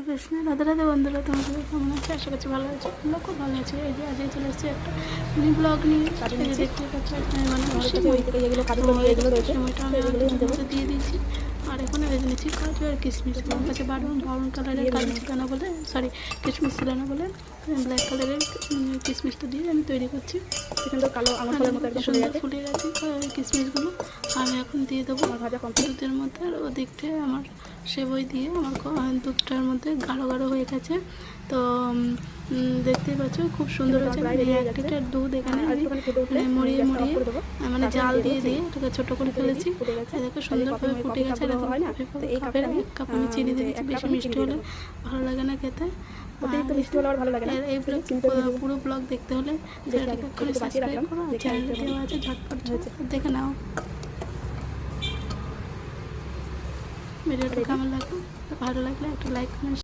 কৃষ্ণ রাধে রাধে বন্ধুরা, তোমার সবাই কেমন আছে? আশা করছি ভালো আছে। আমরা খুব ভালো আছি। এই যে আজকে চলে এসেছি একটা মিনি ব্লগ নিয়ে। এই যে দেখতে পাচ্ছি মানে সময়টা আমি দিয়ে দিয়েছি। আর এখানে ভেজে নিচ্ছি কাজু আর কিশমিশ। আমার কাছে ব্রাউন কালারের কাজু ছিল না বলে, সরি কিশমিশ ছিল না বলে ব্ল্যাক কালারের কিশমিশটা দিয়ে আমি তৈরি করছি। কিন্তু কালো আমার ফলের মতো একদম সুন্দর ফুলে গেছে কিশমিশগুলো। আমি এখন দিয়ে দেবো ভাজা কমপ্লিট। দুধের মধ্যে। আর ওদিকটায় আমার সেবই দিয়ে আমার দুধটার মধ্যে গাঢ় হয়ে গেছে। তো দেখতেই পাচ্ছ খুব সুন্দর হয়েছে। এক লিটার দুধ এখানে মরিয়ে মানে জাল দিয়ে এটাকে ছোটো করে ফেলেছি। দেখো সুন্দরভাবে ফুটে গেছে। এক কাপ আমি চিনি দিয়ে দিচ্ছি। বেশি মিষ্টি হলে ভালো লাগে না খেতে। এই পুরো ব্লগ দেখতে হলে চ্যানেলটাকে করে সাবস্ক্রাইব করো। আর চ্যানেলে দেওয়া আছে ঝটপট দেখে নাও। ভিডিওটা কেমন লাগলো? ভালো লাগলে একটা লাইক কমেন্ট